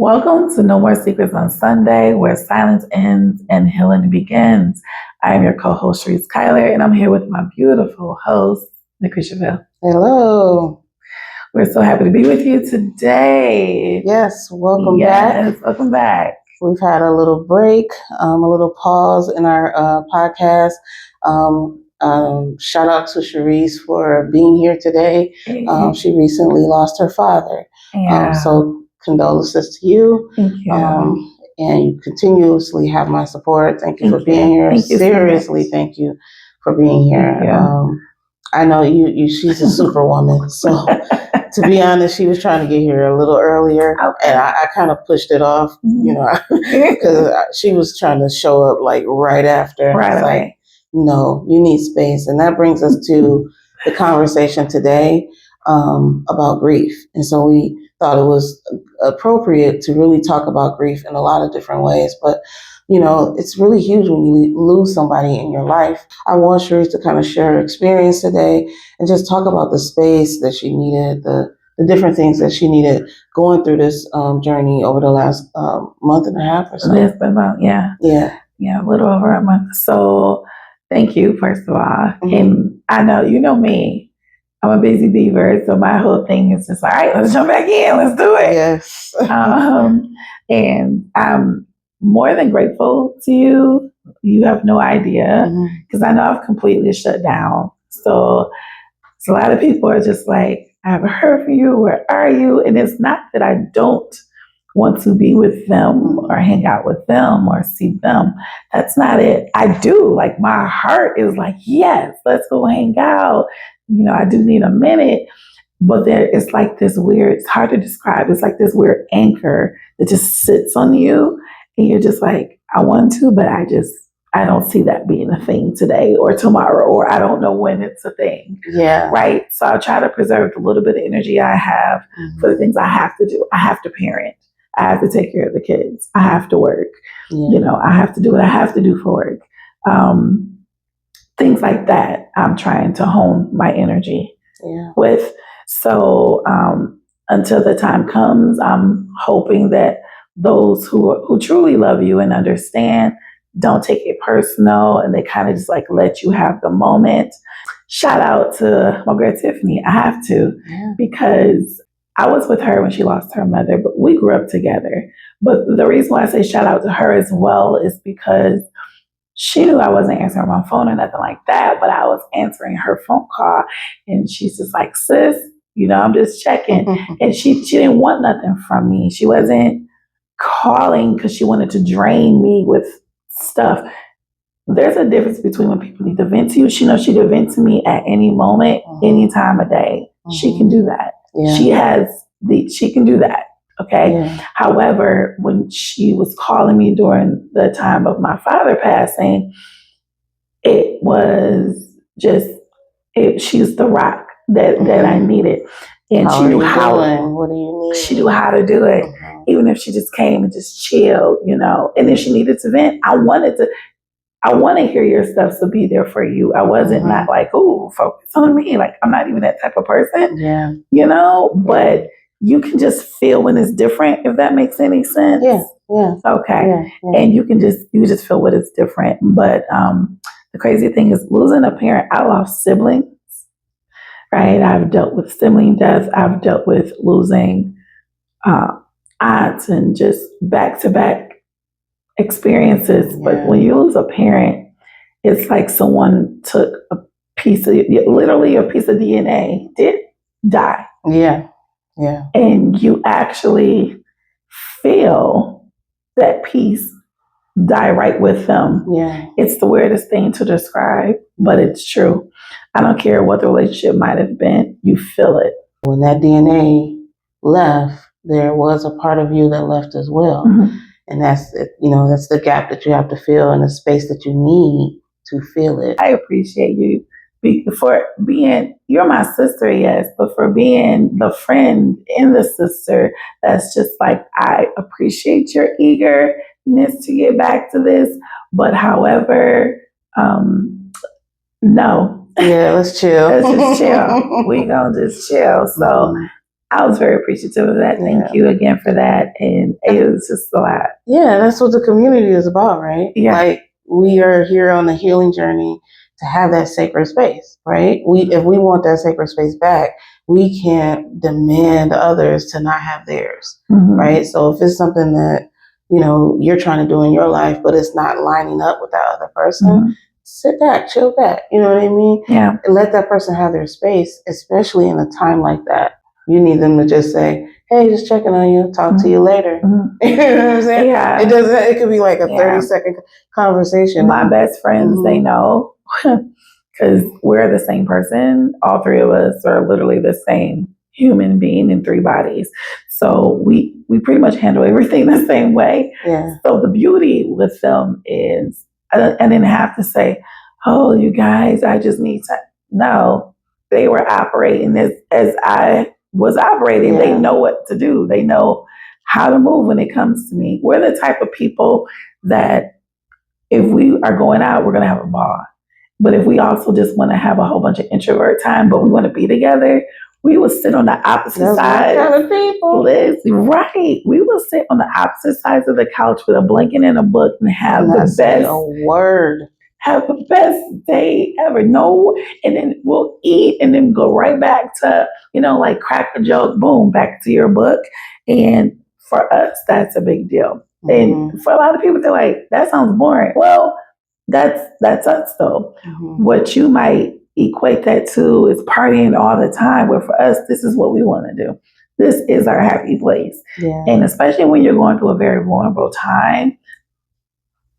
Welcome to No More Secrets on Sunday, where silence ends and healing begins. I am your co-host, Chariece Cylar, and I'm here with my beautiful host, Nacrissa. Hello. We're so happy to be with you today. Yes, welcome back. Welcome back. We've had a little break, a little pause in our podcast. Shout out to Chariece for being here today. She recently lost her father. So condolences to you. Thank you. And you continuously have my support. Thank you for being here. Seriously, thank you for being here. I know she's a superwoman. So to be honest, she was trying to get here a little earlier, and I kind of pushed it off, because she was trying to show up like right after. Right. Like, no, you need space. And that brings us to the conversation today about grief. And so we thought it was appropriate to really talk about grief in a lot of different ways. But, it's really huge when you lose somebody in your life. I want Chariece to kind of share her experience today and just talk about the space that she needed, the different things that she needed going through this journey over the last month and a half or so. It's been about, a little over a month. So thank you, first of all. Mm-hmm. And I know, you know me, I'm a busy beaver, so my whole thing is just like, all right, let's jump back in, let's do it. Yes. And I'm more than grateful to you. You have no idea, because I know I've completely shut down. So a lot of people are just like, I haven't heard from you, where are you? And it's not that I don't want to be with them or hang out with them or see them. That's not it. I do. Like, my heart is like, yes, let's go hang out. I do need a minute. But it's like this weird, it's hard to describe. It's like this weird anchor that just sits on you. And you're just like, I want to, but I don't see that being a thing today or tomorrow, or I don't know when it's a thing. Yeah. Right. So I try to preserve the little bit of energy I have for the things I have to do. I have to parent. I have to take care of the kids. I have to work. Yeah. I have to do what I have to do for work. Things like that. I'm trying to hone my energy with. So until the time comes, I'm hoping that those who truly love you and understand don't take it personal, and they kind of just like let you have the moment. Shout out to my girl Tiffany. I have to, because I was with her when she lost her mother, but we grew up together. But the reason why I say shout out to her as well is because she knew I wasn't answering my phone or nothing like that, but I was answering her phone call, and she's just like, sis, I'm just checking. And she didn't want nothing from me. She wasn't calling because she wanted to drain me with stuff. There's a difference between when people need to vent to you. She knows she can vent to me at any moment, any time of day. She can do that. Yeah. She can do that. Okay. Yeah. However, when she was calling me during the time of my father passing, it was just, she's the rock that I needed. And she knew what do you need? She knew how to do it. Even if she just came and just chilled, and if she needed to vent, I want to hear your stuff, so be there for you. I wasn't not like, oh, focus on me. Like, I'm not even that type of person. Yeah. But you can just feel when it's different, if that makes any sense. Yeah. Yeah. Okay. Yeah. And you just feel when it's different. But the crazy thing is, losing a parent, I lost siblings. Right. I've dealt with sibling death. I've dealt with losing aunts and just back-to-back experiences. Yeah. But when you lose a parent, it's like someone took literally a piece of DNA, did die. Yeah. Yeah. And you actually feel that piece die right with them. Yeah. It's the weirdest thing to describe, but it's true. I don't care what the relationship might have been, you feel it. When that DNA left, there was a part of you that left as well. And that's the gap that you have to fill, and the space that you need to feel it. I appreciate you for being, you're my sister, yes, but for being the friend and the sister, that's just like, I appreciate your eagerness to get back to this. But however, no. Yeah, let's chill. Let's just chill. We gonna just chill. So I was very appreciative of that. Thank you again for that. And it was just a lot. Yeah, that's what the community is about, right? Yeah. Like, we are here on the healing journey to have that sacred space, right? If we want that sacred space back, we can't demand others to not have theirs, right? So if it's something that, you know, you're trying to do in your life, but it's not lining up with that other person, sit back, chill back. You know what I mean? Yeah. And let that person have their space, especially in a time like that. You need them to just say, hey, just checking on you. Talk to you later. You know what I'm saying? Yeah. It could be like a 30-second conversation. My best friends, they know, because we're the same person. All three of us are literally the same human being in three bodies. So we pretty much handle everything the same way. Yeah. So the beauty with them is I didn't have to say, oh, you guys, I just need to. No, they were operating as I was operating. They know what to do. They know how to move when it comes to me. We're the type of people that if we are going out, we're going to have a ball. But if we also just want to have a whole bunch of introvert time, but we want to be together, we will sit on the opposite side. Kind of people. Right. We will sit on the opposite sides of the couch with a blanket and a book and have the best. Have the best day ever. No, and then we'll eat and then go right back to, like crack a joke, boom, back to your book. And for us, that's a big deal. And for a lot of people, they're like, that sounds boring. Well, that's us though. What you might equate that to is partying all the time, where for us, this is what we want to do. This is our happy place. Yeah. And especially when you're going through a very vulnerable time,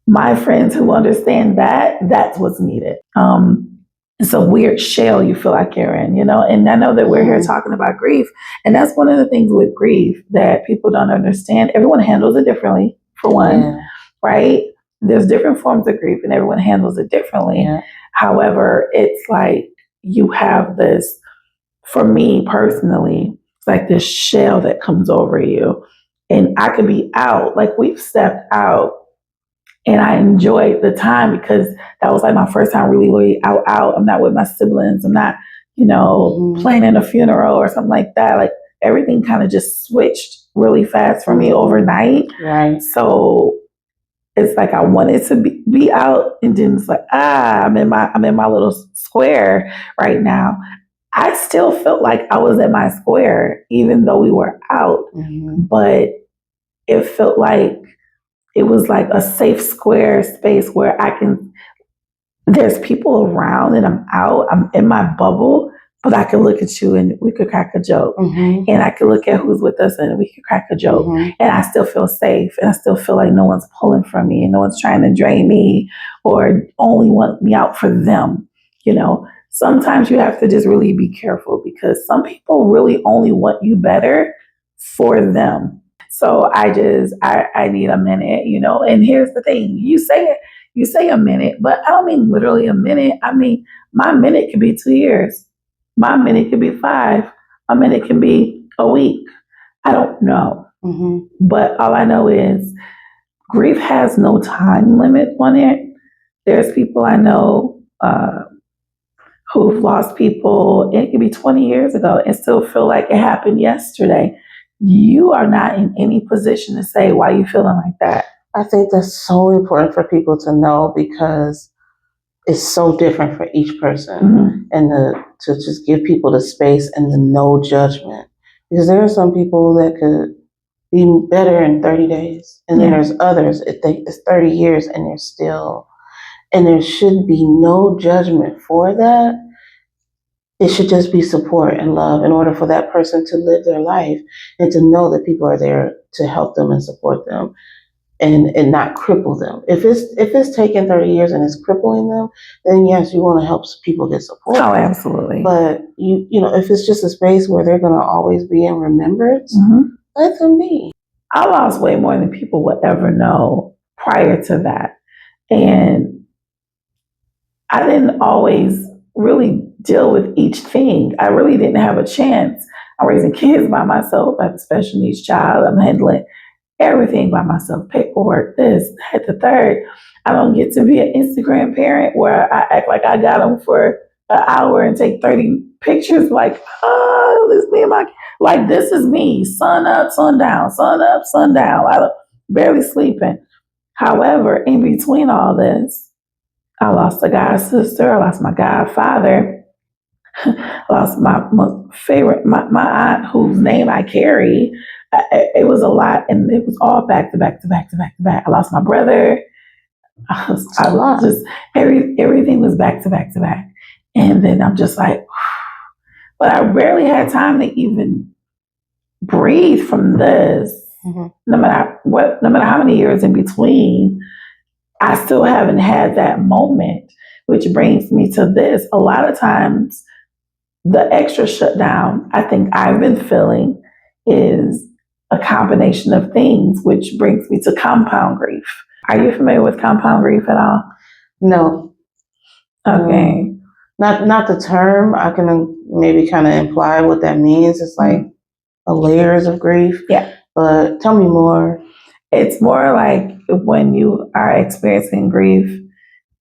my friends who understand that's what's needed. It's a weird shell you feel like you're in, and I know that we're here talking about grief. And that's one of the things with grief that people don't understand. Everyone handles it differently, for one, right? There's different forms of grief and everyone handles it differently. Yeah. However, it's like you have this, for me personally, it's like this shell that comes over you. And I could be out, like we've stepped out. And I enjoyed the time because that was like my first time really out. I'm not with my siblings. I'm not, planning a funeral or something like that. Like everything kind of just switched really fast for me overnight. Right. So it's like I wanted to be out, and then it's like, I'm in my little square right now. I still felt like I was in my square, even though we were out. But it felt like it was like a safe square space where there's people around and I'm out, I'm in my bubble, but I can look at you and we could crack a joke. And I can look at who's with us and we could crack a joke. And I still feel safe and I still feel like no one's pulling from me and no one's trying to drain me or only want me out for them. Sometimes you have to just really be careful because some people really only want you better for them. So I need a minute, and here's the thing, you say a minute, but I don't mean literally a minute. I mean, my minute could be 2 years. My minute could be 5. A minute can be a week. I don't know. But all I know is grief has no time limit on it. There's people I know who've lost people. It could be 20 years ago and still feel like it happened yesterday. You are not in any position to say why you feeling like that. I think that's so important for people to know because it's so different for each person, and to just give people the space and the no judgment. Because there are some people that could be better in 30 days, and then there's others, it's 30 years and they're still, and there should be no judgment for that. It should just be support and love in order for that person to live their life and to know that people are there to help them and support them and not cripple them. If it's taking 30 years and it's crippling them, then yes, you want to help people get support. Oh, absolutely. But if it's just a space where they're going to always be in remembrance, let them be. I lost way more than people would ever know prior to that. And I didn't always really deal with each thing. I really didn't have a chance. I'm raising kids by myself. I have a special needs child. I'm handling everything by myself. Paperwork, this, that, the third. I don't get to be an Instagram parent where I act like I got them for an hour and take 30 pictures like, it's me and my Like, this is me, sun up, sundown, sun up, sundown. I barely sleeping. However, in between all this, I lost a god sister, I lost my godfather, I lost my favorite, my aunt whose name I carry. It was a lot, and it was all back to back to back to back to back. I lost my brother. I was just everything was back to back to back, and then I'm just like, but I rarely had time to even breathe from this. Mm-hmm. No matter how many years in between, I still haven't had that moment, which brings me to this. A lot of times, the extra shutdown I think I've been feeling is a combination of things, which brings me to compound grief. Are you familiar with compound grief at all? No. Okay. Not the term. I can maybe kind of imply what that means. It's like a layers of grief. Yeah. But tell me more. It's more like when you are experiencing grief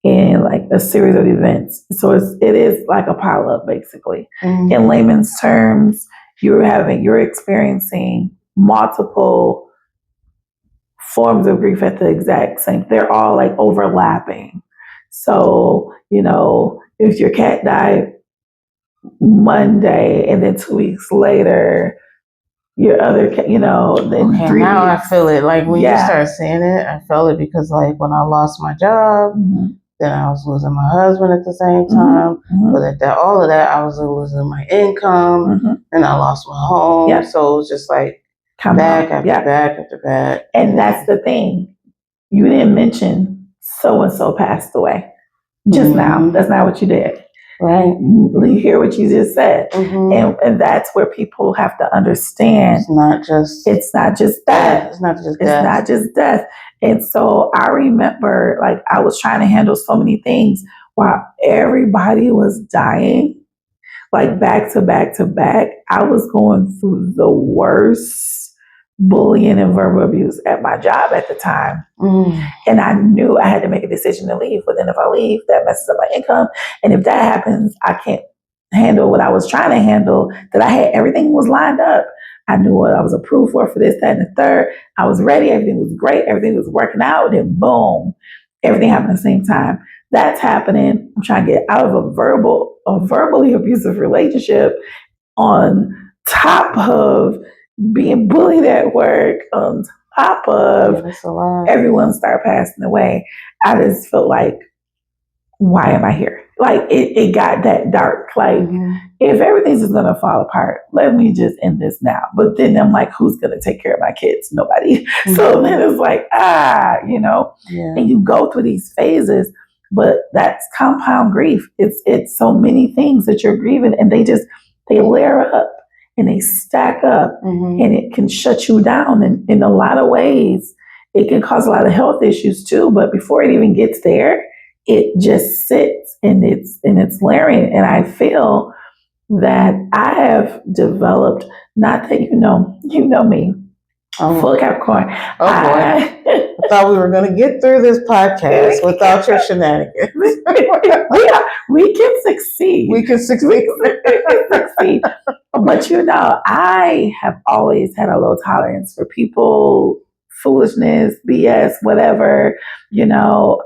in like a series of events. So it is like a pile up, basically. Mm-hmm. In layman's terms, you're experiencing multiple forms of grief at the exact same. They're all like overlapping. So, if your cat died Monday and then 2 weeks later, your other cat, then okay, 3 now weeks. I feel it. Like when you start saying it, I felt it because like when I lost my job, then I was losing my husband at the same time. But at all of that, I was losing my income, and I lost my home. Yep. So it was just like back after back after back. And that's the thing. You didn't mention so and so passed away just now. That's not what you did. Right. You hear what you just said. And that's where people have to understand. It's not just death. It's not just death. It's not just death. And so I remember like I was trying to handle so many things while everybody was dying, like back to back to back. I was going through the worst bullying and verbal abuse at my job at the time. And I knew I had to make a decision to leave. But then if I leave, that messes up my income. And if that happens, I can't handle what I was trying to handle, that I had, everything was lined up. I knew what I was approved for this, that, and the third. I was ready. Everything was great. Everything was working out. And boom, everything happened at the same time. That's happening. I'm trying to get out of a verbally abusive relationship on top of being bullied at work, on top of everyone start passing away. I just felt like, why am I here? Like it got that dark. Like if everything's just gonna fall apart, let me just end this now. But then I'm like, who's gonna take care of my kids? Nobody. So then it's like, and you go through these phases, but that's compound grief. It's so many things that you're grieving, and they layer up and they stack up, and it can shut you down in a lot of ways. It can cause a lot of health issues too, but before it even gets there, it just sits and it's layering. And I feel that I have developed, not that you know me, full Capricorn. Oh boy. I thought we were going to get through this podcast without your shenanigans. We can succeed. We can succeed. But I have always had a low tolerance for people, foolishness, BS, whatever.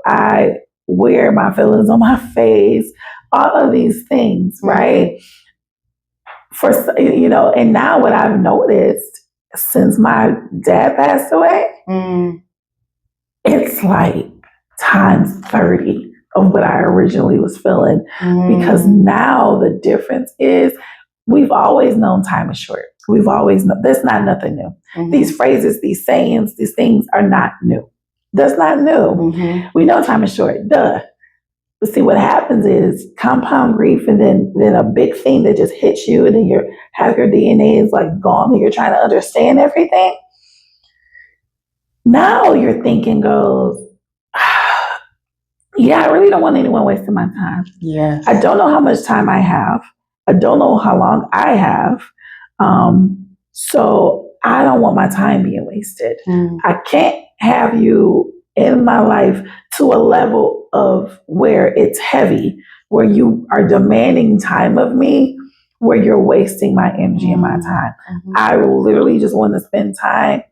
I wear my feelings on my face, all of these things, right? And now what I've noticed since my dad passed away, it's like times 30 of what I originally was feeling. Because now the difference is we've always known time is short. We've always known that's not nothing new. These phrases, these sayings, these things are not new. That's not new. We know time is short. Duh. But see, what happens is compound grief, and then a big thing that just hits you, and then your DNA is like gone, and you're trying to understand everything. Now your thinking goes, yeah, I really don't want anyone wasting my time. Yes. I don't know how much time I have. I don't know how long I have. So I don't want my time being wasted. I can't have you in my life to a level of where it's heavy, where you are demanding time of me where you're wasting my energy and my time. I literally just want to spend time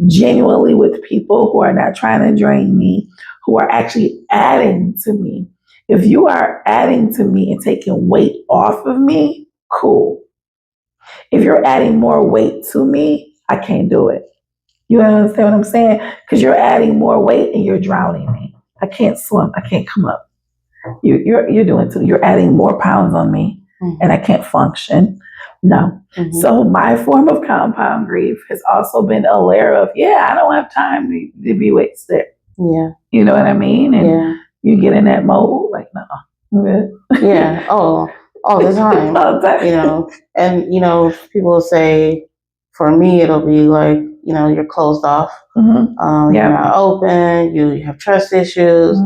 genuinely with people who are not trying to drain me, who are actually adding to me. If you are adding to me and taking weight off of me, cool. If you're adding more weight to me, I can't do it. You understand what I'm saying? Because you're adding more weight and you're drowning me. I can't swim. I can't come up. You're doing too. You're adding more pounds on me, and I can't function. No. So my form of compound grief has also been a layer of, I don't have time to be wasted. Yeah. You know what I mean? And you get in that mode, like, no, I'm good. Yeah. Oh, all the time. All the time. You know, and people say, for me, it'll be like, you're closed off. You're not open. You have trust issues,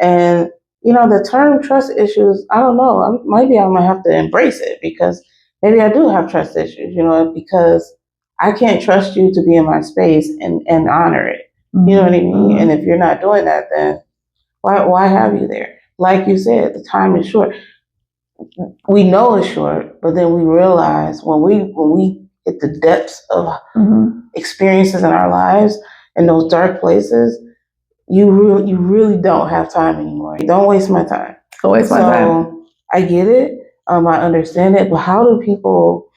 and the term trust issues. I don't know. Maybe I'm gonna have to embrace it, because maybe I do have trust issues. Because I can't trust you to be in my space and honor it. You know what I mean? And if you're not doing that, then why have you there? Like you said, the time is short. We know it's short, but then we realize when we hit the depths of experiences in our lives and those dark places, you really don't have time anymore. Don't waste my time. Don't waste my time. I get it. I understand it, but how do people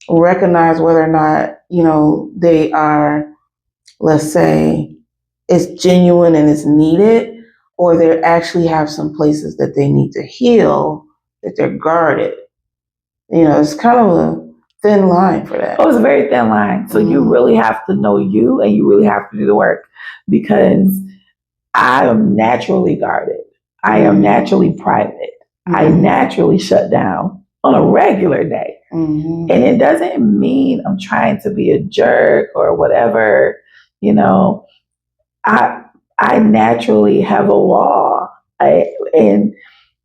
recognize whether or not they are, let's say, it's genuine and it's needed, or they actually have some places that they need to heal, that they're guarded? It's kind of a thin line for that. Oh, it's a very thin line. So you really have to know you, and you really have to do the work, because I am naturally guarded. I am naturally private. I naturally shut down on a regular day. And it doesn't mean I'm trying to be a jerk or whatever. I naturally have a wall. And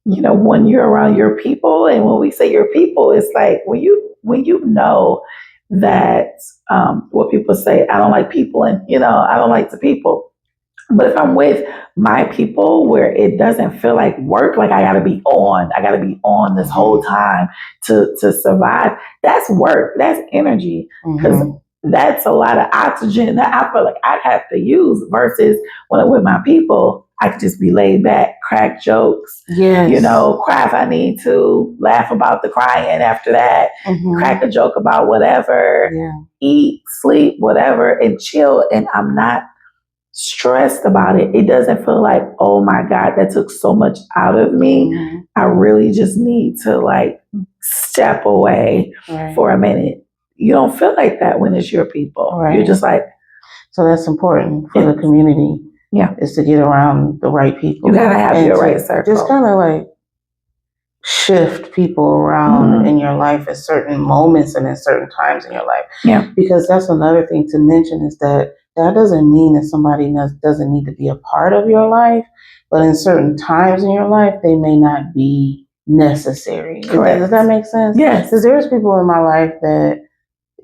when you're around your people, and when we say your people, it's like when you know that what people say, I don't like people, and I don't like the people. But if I'm with my people, where it doesn't feel like work, like I gotta be on this whole time to survive, that's work, that's energy, because that's a lot of oxygen that I feel like I have to use, versus when I'm with my people, I could just be laid back, crack jokes, cry if I need to, laugh about the crying after that, crack a joke about whatever, eat, sleep, whatever, and chill. And I'm not stressed about it. It doesn't feel like, oh my God, that took so much out of me. I really just need to step away for a minute. You don't feel like that when it's your people. Right. You're just like. So that's important for the community. Yeah. Is to get around the right people. You gotta have your right circle. Just kind of shift people around in your life at certain moments and at certain times in your life. Yeah. Because that's another thing to mention, is that doesn't mean that somebody doesn't need to be a part of your life, but in certain times in your life, they may not be necessary. Correct. Does that make sense? Yes. Because there's people in my life that,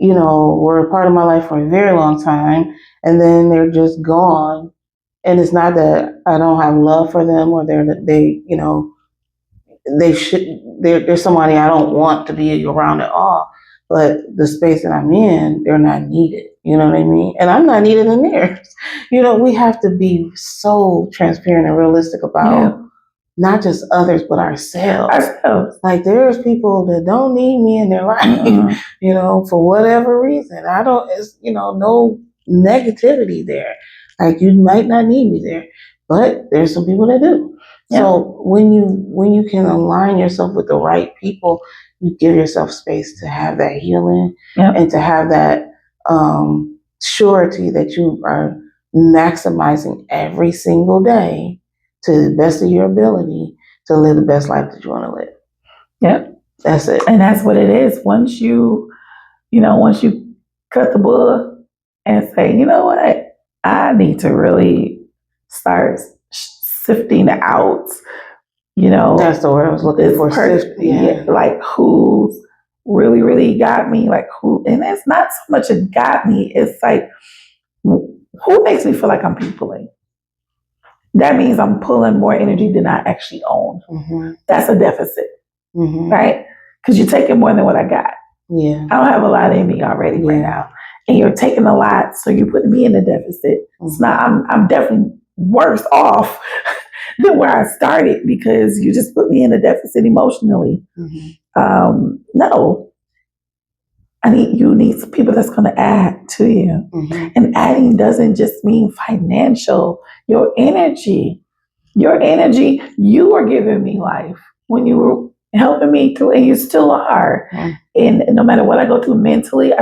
were a part of my life for a very long time, and then they're just gone. And it's not that I don't have love for them, or they're somebody I don't want to be around at all. But the space that I'm in, they're not needed. You know what I mean? And I'm not needed in theirs. We have to be so transparent and realistic about not just others, but ourselves. Like, there's people that don't need me in their life, for whatever reason. It's no negativity there. Like, you might not need me there, but there's some people that do. Yeah. So when you can align yourself with the right people, you give yourself space to have that healing and to have that surety that you are maximizing every single day to the best of your ability to live the best life that you want to live. Yep. That's it. And that's what it is. Once you cut the bull and say, you know what, I need to really start sifting out, that's the word I was looking for. Like, who's really, really got me, and it's not so much it got me, it's like, who makes me feel like I'm peopling? That means I'm pulling more energy than I actually own. That's a deficit, right? because you're taking more than what I got. Yeah. I don't have a lot in me already right now. And you're taking a lot, so you're putting me in a deficit. It's not, I'm definitely worse off than where I started because you just put me in a deficit emotionally. No. You need some people that's going to add to you. And adding doesn't just mean financial. Your energy, you are giving me life when you were helping me through, and you still are. And no matter what I go through mentally,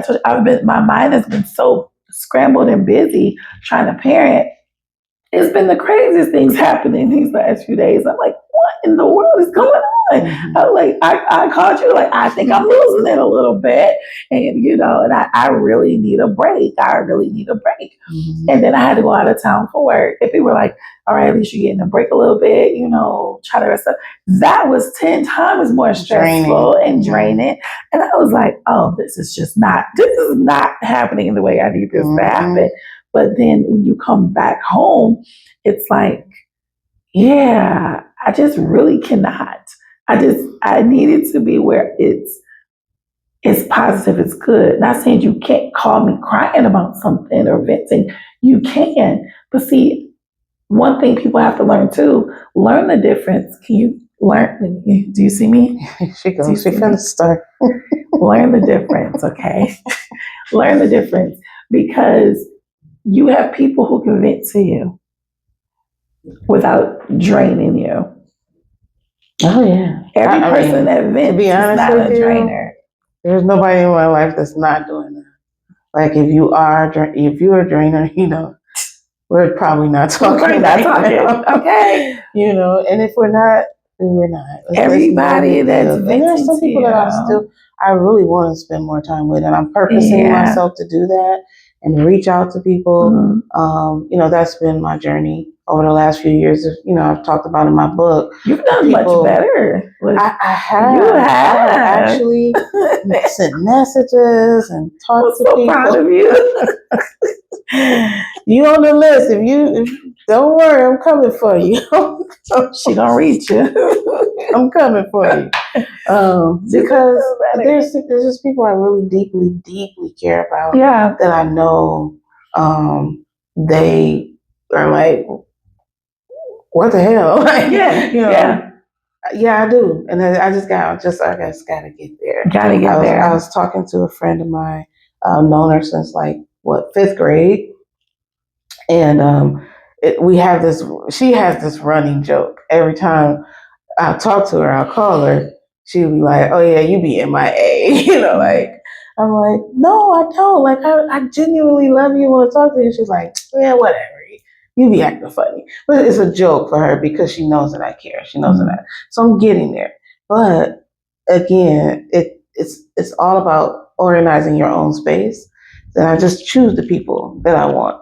my mind has been so scrambled and busy trying to parent. It's been the craziest things happening these last few days. I'm like, what in the world is going on? I'm like, I called you, like, I think I'm losing it a little bit. And, and I really need a break. And then I had to go out of town for work. And people were like, all right, at least you're getting a break a little bit, try to rest up. That was 10 times more stressful and draining. And I was like, oh, this is not happening the way I need this to happen. But then when you come back home, it's like, yeah, I just really cannot. I need it to be where it's positive, it's good. Not saying you can't call me crying about something or venting. You can. But see, one thing people have to learn too, learn the difference. Can you learn? Do you see me? She's going to start. Learn the difference, okay? Learn the difference, because you have people who can vent to you without draining you. Oh, yeah. Every person that vents is not a drainer. There's nobody in my life that's not doing that. Like, if you're a drainer, we're probably not talking. Okay. And if we're not, then we're not. Everybody that's venting. And there's some people that I really want to spend more time with, and I'm purposing myself to do that and reach out to people. That's been my journey over the last few years. I've talked about in my book. You've done much better. I have. You have. I have actually sent messages and talked to people. I'm so proud of you. You on the list. If don't worry, I'm coming for you. She gonna reach you. I'm coming for you. Because there's just people I really deeply, deeply care about. Yeah. That I know they are like, what the hell? Like, yeah, I do. And I just gotta get there. I was talking to a friend of mine, known her since 5th grade. And she has this running joke. Every time I talk to her, I'll call her, she'll be like, oh yeah, you be MIA. I'm like, no, I don't. Like, I genuinely love you, want to talk to you. She's like, yeah, whatever. You be acting funny. But it's a joke for her because she knows that I care. She knows that. So I'm getting there. But again, it's all about organizing your own space. Then I just choose the people that I want.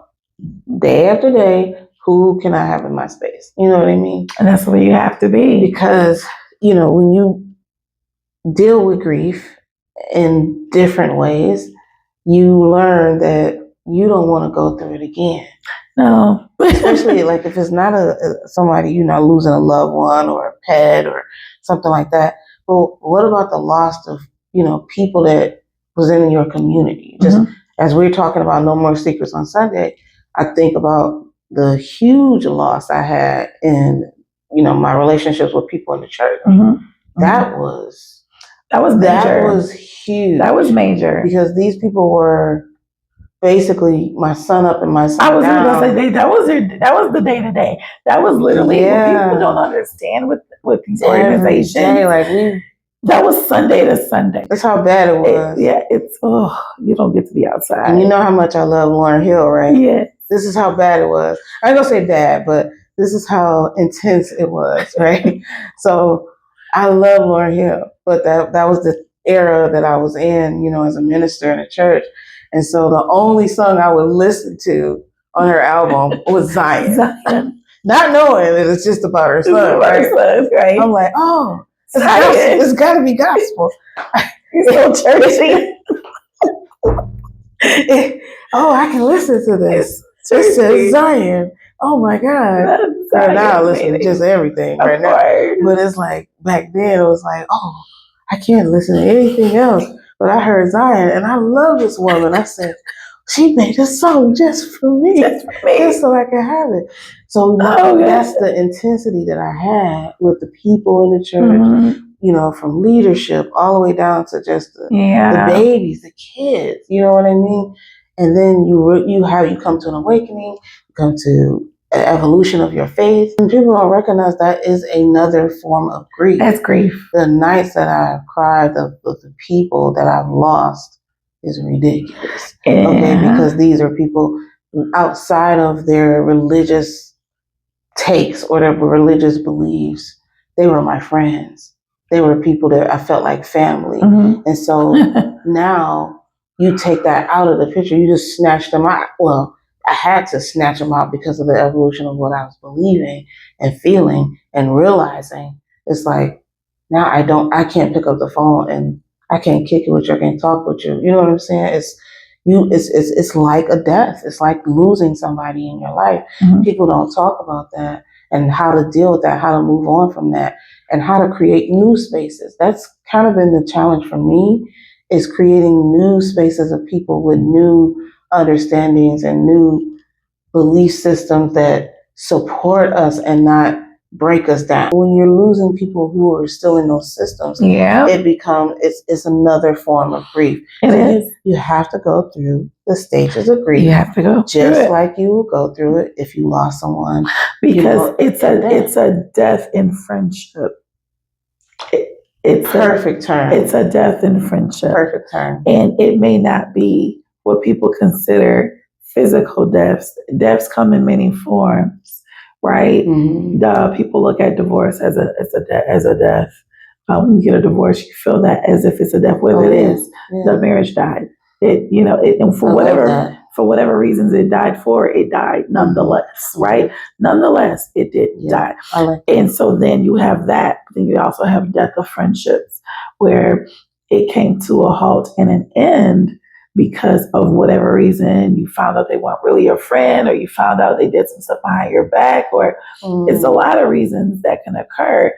Day after day, who can I have in my space? You know what I mean? And that's where you have to be. Because, when you deal with grief in different ways, you learn that you don't want to go through it again. No. Especially if it's not somebody, losing a loved one or a pet or something like that. But what about the loss of, people that was in your community? Just as we're talking about No More Secrets on Sunday, I think about the huge loss I had in, my relationships with people in the church. That was major. That was huge. That was major. Because these people were basically my son up and my son down. I was going to say, that was the day-to-day. That was literally what people don't understand with these organizations. That was Sunday to Sunday. That's how bad it was. You don't get to be outside. And you know how much I love Lauryn Hill, right? Yeah. This is how bad it was. I ain't gonna say bad, but this is how intense it was, right? So I love Lauryn Hill, but that was the era that I was in, as a minister in a church. And so the only song I would listen to on her album was Zion. Not knowing that it's just about her son, right? I'm like, oh, it's got to be gospel. You're so churchy. I can listen to this. It says Zion. Oh my God. Now I listen to just everything right now. But it's like, back then it was like, oh, I can't listen to anything else. But I heard Zion, and I love this woman. I said, she made a song just for me, just so I can have it. So that's the intensity that I had with the people in the church, you know, from leadership all the way down to just the babies, the kids, you know what I mean? And then you come to an awakening, you come to an evolution of your faith. And people don't recognize that is another form of grief. That's grief. The nights that I've cried, the people that I've lost is ridiculous. Yeah. Okay, because these are people outside of their religious takes or their religious beliefs. They were my friends. They were people that I felt like family. And so now you take that out of the picture. You just snatch them out. Well, I had to snatch them out because of the evolution of what I was believing and feeling and realizing. It's like, now I can't pick up the phone and I can't kick it with you. I can't talk with you. You know what I'm saying? It's like a death. It's like losing somebody in your life. People don't talk about that and how to deal with that, how to move on from that, and how to create new spaces. That's kind of been the challenge for me, is creating new spaces of people with new understandings and new belief systems that support us and not break us down. When you're losing people who are still in those systems, it's another form of grief. You have to go through the stages of grief. You have to go just like you will go through it if you lost someone. Because it's a death in friendship. It's perfect term. It's a death in friendship. Perfect term. And it may not be what people consider physical deaths. Deaths come in many forms, right? People look at divorce as a death. When you get a divorce, you feel that as if it's a death. Whether it is the marriage died, and for whatever reasons it died nonetheless, right? Nonetheless, it did die. And so then you have that. Then you also have death of friendships, where it came to a halt and an end because of whatever reason. You found out they weren't really your friend, or you found out they did some stuff behind your back, or it's a lot of reasons that can occur.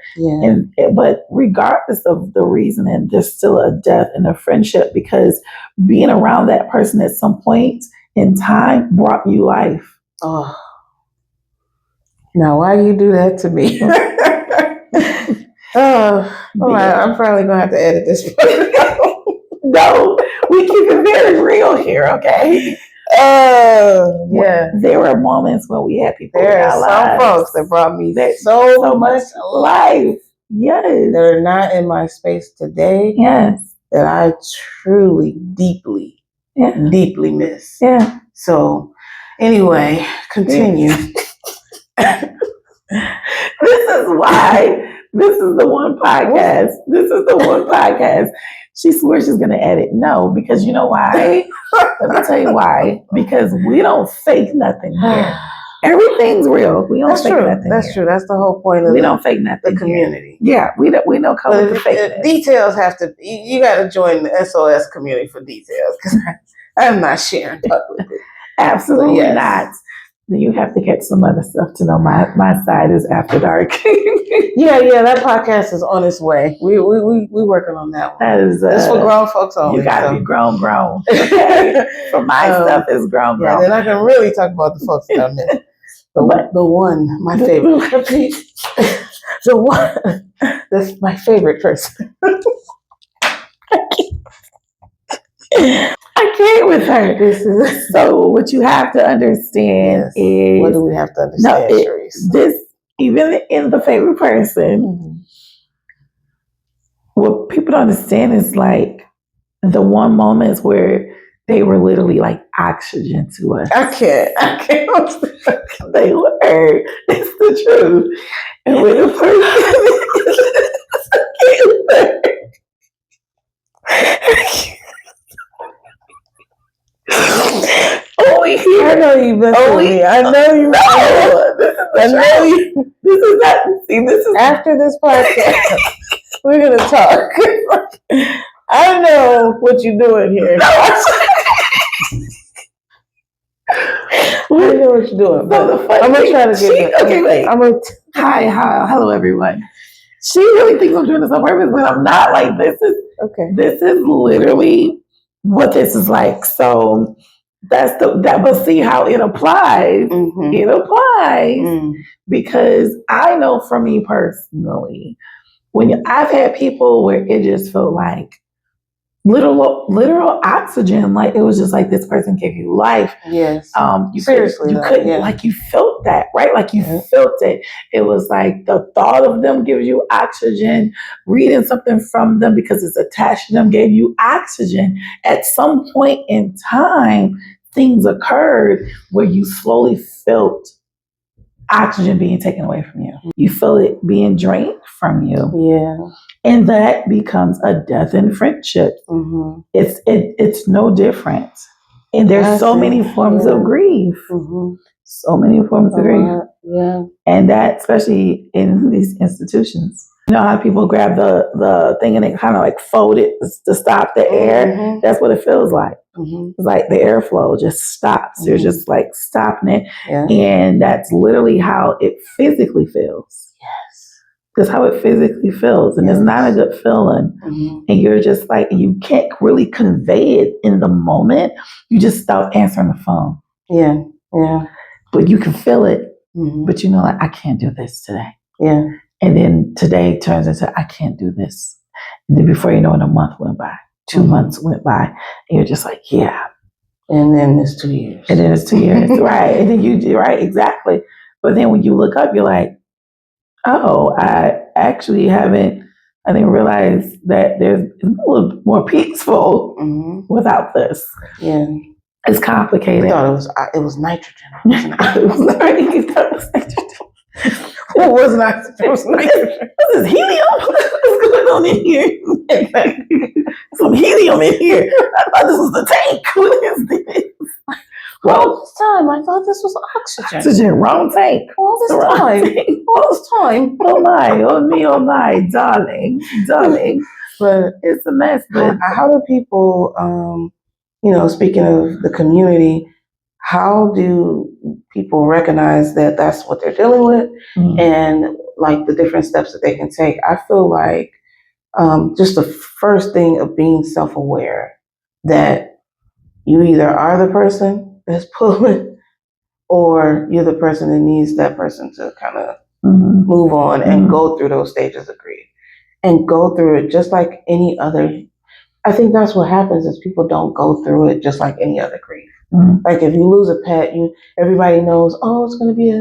But regardless of the reasoning, there's still a death in a friendship, because being around that person at some point in time brought you life. Oh, now why you do that to me? I'm probably gonna have to edit this. No, we keep it very real here, okay? There were moments when we had people. There are some folks that brought me so much life. Yes. That are not in my space today. Yes. That I truly, deeply miss. Yeah. So, anyway, continue. This is why. This is the one podcast. She swears she's going to edit. No, because you know why? Let me tell you why. Because we don't fake nothing here. Everything's real. We don't fake nothing. That's true. That's the whole point of don't fake nothing. The community. Yeah, we don't cover the fake. Details have to. You got to join the SOS community for details, because I'm not sharing publicly. Absolutely not. Then you have to catch some other stuff to know my side is After Dark. Yeah, that podcast is on its way. We working on that one. It's for grown folks only. You gotta be grown. Okay? For my stuff is grown. Yeah, then I can really talk about the folks that I miss. The one, my favorite. The one, that's my favorite person. I can't with her. So what you have to understand is, what do we have to understand, Chariece? This, even in the favorite person, what people don't understand is like the one moments where they were literally like oxygen to us. I can't. They were. It's the truth. And when the I know you messing with me. I know you. This is not. See, this is after this podcast. We're gonna talk. I know what you're doing here. I know what you're doing. But I'm gonna try to get it. Okay, wait. I'm gonna. Hi, hello everyone. she really thinks I'm doing this on purpose, but I'm not. Like, this is literally what this is like. So but see how it applies. Mm-hmm. It applies because I know for me personally, when I've had people where it just felt like literal oxygen, like it was just like this person gave you life. Yes. You couldn't like, you felt that, right? Like you felt it. It was like the thought of them gives you oxygen. Reading something from them because it's attached to them gave you oxygen. At some point in time, things occurred where you slowly felt oxygen being taken away from you. You feel it being drained from you. Yeah. And that becomes a death in friendship. Mm-hmm. It's no different. And there's so many forms of grief. Mm-hmm. So many forms of grief. Yeah. And that, especially in these institutions. You know how people grab the thing and they kind of like fold it to stop the air? Mm-hmm. That's what it feels like. Mm-hmm. It's like the airflow just stops. Mm-hmm. You're just like stopping it. Yeah. And that's literally how it physically feels. Yes. That's how it physically feels. And it's not a good feeling. Mm-hmm. And you're just like, you can't really convey it in the moment. You just stop answering the phone. Yeah. Yeah. But you can feel it. Mm-hmm. But you know, like, I can't do this today. Yeah. And then today turns into, I can't do this. And then before you know it, a month went by. 2 months went by. And you're just like, yeah. And then it's 2 years. And then it's 2 years. Right. And then right, exactly. But then when you look up, you're like, oh, I actually haven't, I didn't realize that there's a little more peaceful without this. Yeah. It's complicated. I thought it was nitrogen. It was nitrogen. What was nitrogen? It was nitrogen. This is helium? What's going on in here? Some helium in here. I thought this was the tank. What is this? All this time, I thought this was oxygen. Oxygen, wrong tank. All this time. Oh my, darling. But it's a mess. But how do people, speaking of the community, how do people recognize that that's what they're dealing with and like the different steps that they can take? I feel like just the first thing of being self-aware that you either are the person that's pulling or you're the person that needs that person to kind of move on and go through those stages of grief and go through it just like any other. I think that's what happens is people don't go through it just like any other grief. Like if you lose a pet, everybody knows, oh, it's going to be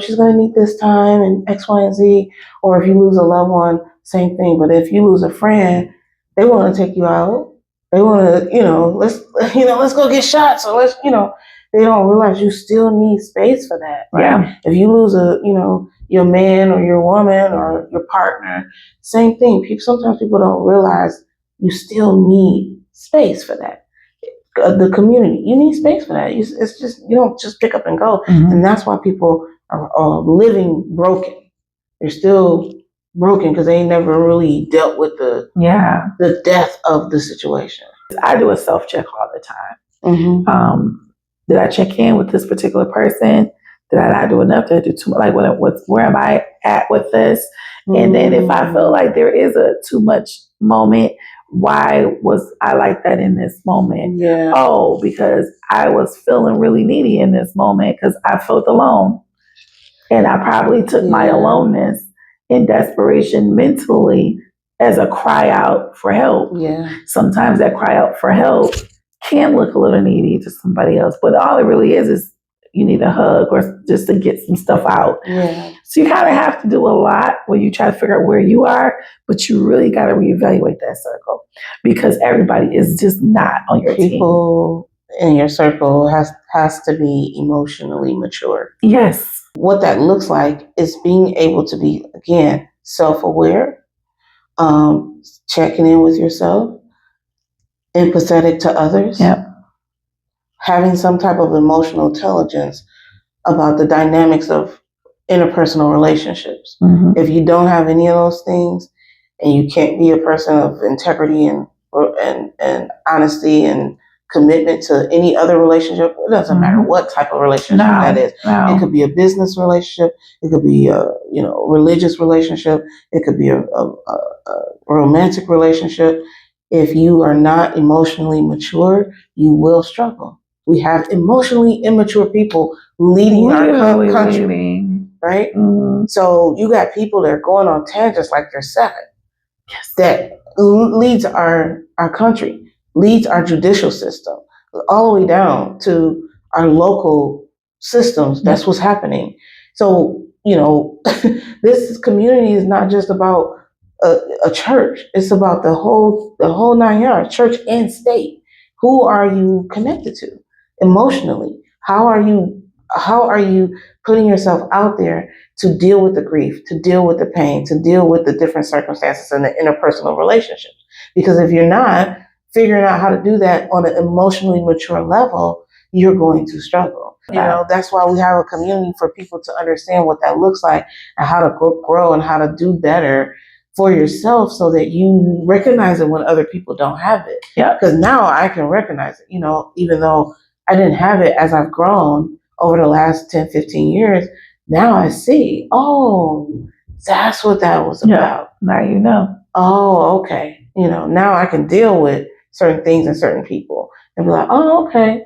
she's going to need this time and X, Y, and Z. Or if you lose a loved one, same thing. But if you lose a friend, they want to take you out. They want to, let's go get shots. Or they don't realize you still need space for that. Right? Yeah. If you lose your man or your woman or your partner, same thing. Sometimes people don't realize you still need space for that. The community, you need space for that. It's just, you don't just pick up and go. And that's why people are living broken. They're still broken because they never really dealt with the death of the situation. I do a self-check all the time. Did I check in with this particular person? Did I not do enough? Did I do too much? Like, where am I at with this? And then if I feel like there is a too much moment, why was I like that in this moment? Yeah. Oh, because I was feeling really needy in this moment because I felt alone. And I probably took my aloneness in desperation mentally as a cry out for help. Yeah. Sometimes that cry out for help can look a little needy to somebody else, but all it really is you need a hug or just to get some stuff out. Yeah. So you kind of have to do a lot when you try to figure out where you are, but you really got to reevaluate that circle because everybody is just not on your team. People in your circle has to be emotionally mature. Yes. What that looks like is being able to be, again, self-aware, checking in with yourself, empathetic to others. Yep. Having some type of emotional intelligence about the dynamics of interpersonal relationships. If you don't have any of those things and you can't be a person of integrity and honesty and commitment to any other relationship. It doesn't matter what type of relationship that is. It could be a business relationship. It could be a religious relationship. It could be a romantic relationship. If you are not emotionally mature, you will struggle. We have emotionally immature people leading our country, right? Mm-hmm. So you got people that are going on tangents like they're 7. Yes. That leads our country, leads our judicial system, all the way down to our local systems. That's what's happening. So, this community is not just about a church. It's about the whole 9 yards, church and state. Who are you connected to emotionally? How are you putting yourself out there to deal with the grief, to deal with the pain, to deal with the different circumstances in the interpersonal relationships? Because if you're not figuring out how to do that on an emotionally mature level, you're going to struggle. That's why we have a community for people to understand what that looks like and how to grow and how to do better for yourself so that you recognize it when other people don't have it. Yeah. Because now I can recognize it, even though I didn't have it as I've grown over the last 10, 15 years. Now I see, that's what that was about. Now you know. Oh, okay. Now I can deal with certain things and certain people and be like, oh, okay.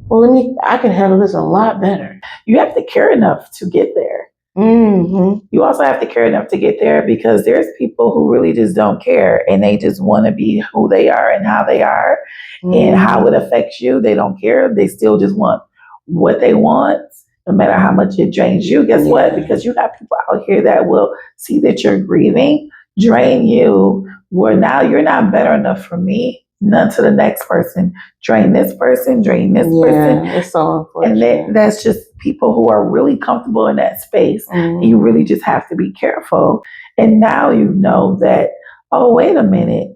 Well, I can handle this a lot better. You have to care enough to get there. Mm-hmm. You also have to care enough to get there because there's people who really just don't care and they just want to be who they are and how they are and how it affects you. They don't care. They still just want what they want, no matter how much it drains you. Guess what? Because you got people out here that will see that you're grieving, drain you, where now you're not better enough for me. None to the next person. Drain this person, drain this person. It's so unfortunate. And that's just people who are really comfortable in that space. You really just have to be careful. And now you know that, oh, wait a minute.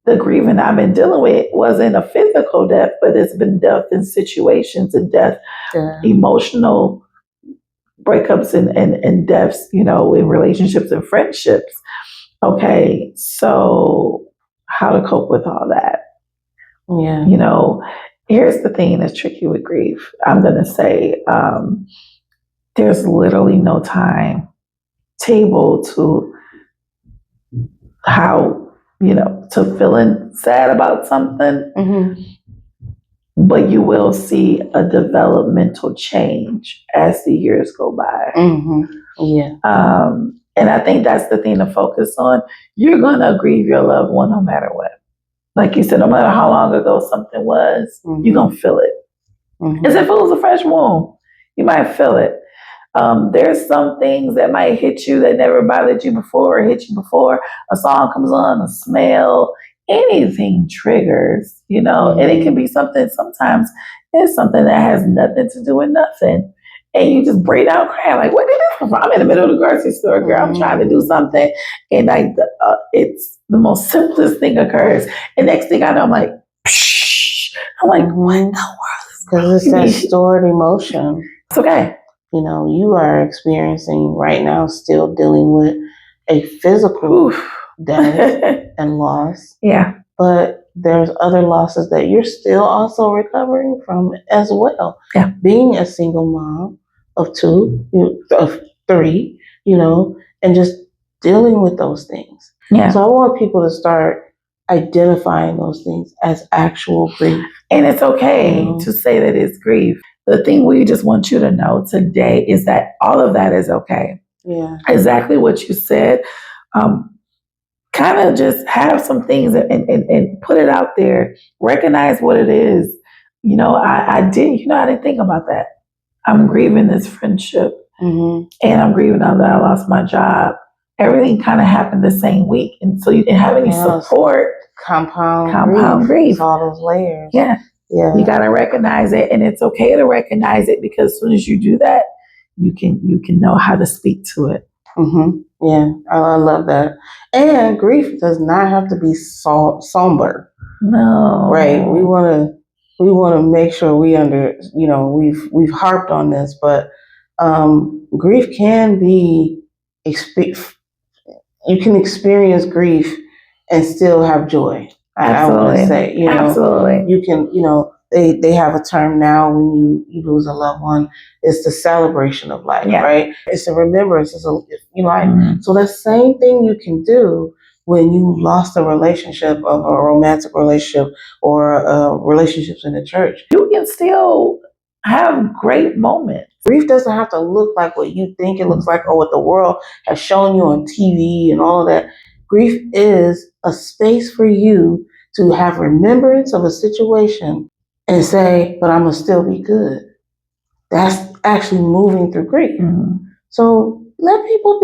The grieving I've been dealing with wasn't a physical death, but it's been death in situations and death, emotional breakups and deaths, in relationships and friendships. Okay, so how to cope with all that? Yeah. Here's the thing that's tricky with grief. I'm going to say there's literally no timetable to how, to feeling sad about something. Mm-hmm. But you will see a developmental change as the years go by. Mm-hmm. Yeah. And I think that's the thing to focus on. You're going to grieve your loved one no matter what. Like you said, no matter how long ago something was, you're going to feel it. Mm-hmm. As if it was a fresh wound, you might feel it. There's some things that might hit you that never bothered you before or hit you before. A song comes on, a smell, anything triggers, and it can be something, sometimes it's something that has nothing to do with nothing. And you just break out crying, like, where did this come from? I'm in the middle of the grocery store, girl. I'm trying to do something. And it's the most simplest thing occurs. And next thing I know, I'm like, psh. I'm like, what in the world is going on? Because it's that stored emotion. It's okay. You are experiencing right now, still dealing with a physical death and loss. Yeah. But there's other losses that you're still also recovering from as well. Yeah. Being a single mom of 2, of 3, and just dealing with those things. Yeah. So I want people to start identifying those things as actual grief. And it's okay to say that it's grief. The thing we just want you to know today is that all of that is okay. Yeah. Exactly what you said. Kind of just have some things and put it out there. Recognize what it is. I didn't think about that. I'm grieving this friendship. Mm-hmm. And I'm grieving now that I lost my job. Everything kind of happened the same week. And so you didn't have any support. Compound grief. All those layers. Yeah. Yeah. You got to recognize it. And it's okay to recognize it because as soon as you do that, you can know how to speak to it. Mm-hmm. Yeah. I love that. And grief does not have to be somber. No. Right. We want to make sure we've harped on this, but grief can be you can experience grief and still have joy. I want to say, absolutely. You can, they have a term now when you lose a loved one. It's the celebration of life, right? It's a remembrance. It's a life. So the same thing you can do when you lost a relationship, of a romantic relationship or relationships in the church. You can still have great moments. Grief doesn't have to look like what you think it looks like or what the world has shown you on TV and all of that. Grief is a space for you to have remembrance of a situation and say, but I'm going to still be good. That's actually moving through grief. So let people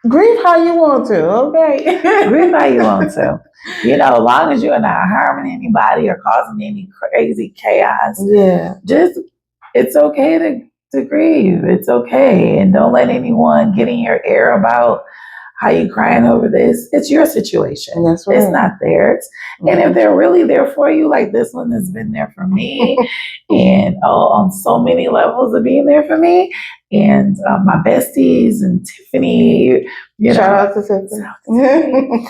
grieve how you want to, okay? Grieve how you want to. As long as you're not harming anybody or causing any crazy chaos. It's okay to grieve. It's okay. And don't let anyone get in your ear about how you crying over this. It's your situation. That's right. It's not theirs. And if they're really there for you, like this one has been there for me, and on so many levels of being there for me, and my besties and Tiffany, shout out to Tiffany.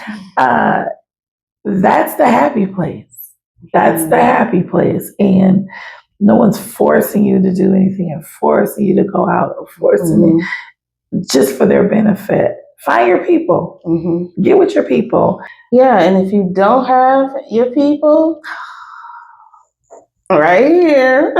That's the happy place. That's the happy place. And no one's forcing you to do anything and forcing you to go out or forcing it just for their benefit. Find your people. Get with your people. Yeah, and if you don't have your people, right here.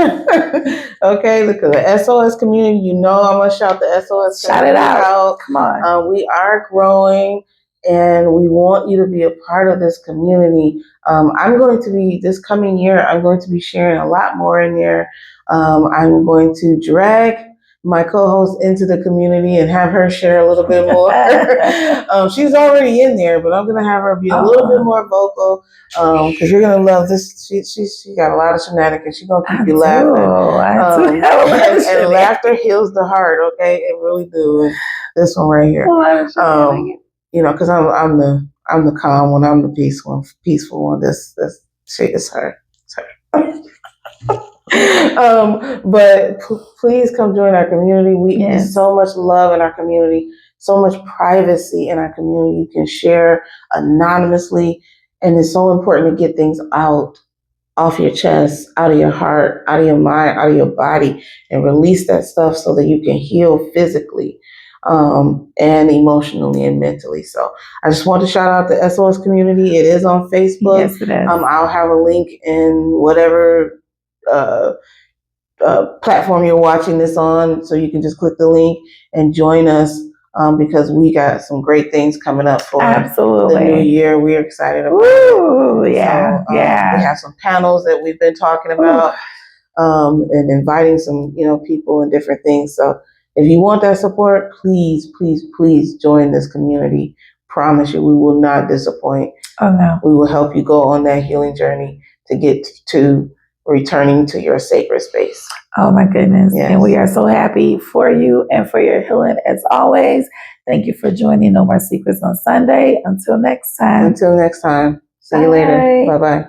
Okay, look at the SOS community. I'm going to shout the SOS shout community it out. Come on. We are growing, and we want you to be a part of this community. I'm going to be, this coming year, I'm going to be sharing a lot more in there. I'm going to drag my co-host into the community and have her share a little bit more. She's already in there, but I'm going to have her be a little bit more vocal because you're going to love this. She got a lot of shenanigans. She's going to keep you laughing. And laughter heals the heart, okay? It really do. And this one right here. Because I'm the calm one. I'm the peaceful one. This shit is her. It's her. But please come join our community. There's so much love in our community, so much privacy in our community. You can share anonymously, and it's so important to get things out, off your chest, out of your heart, out of your mind, out of your body, and release that stuff so that you can heal physically and emotionally and mentally. So I just want to shout out the SOS community. It is on Facebook. Yes, it is. I'll have a link in whatever platform you're watching this on, so you can just click the link and join us because we got some great things coming up for the new year. We're excited about it. We have some panels that we've been talking about and inviting some people and different things. So if you want that support, please join this community. Promise you, we will not disappoint. Oh no, we will help you go on that healing journey to get to returning to your sacred space. Oh my goodness. Yes. And we are so happy for you and for your healing as always. Thank you for joining No More Secrets on Sunday. Until next time. See you later. Bye-bye.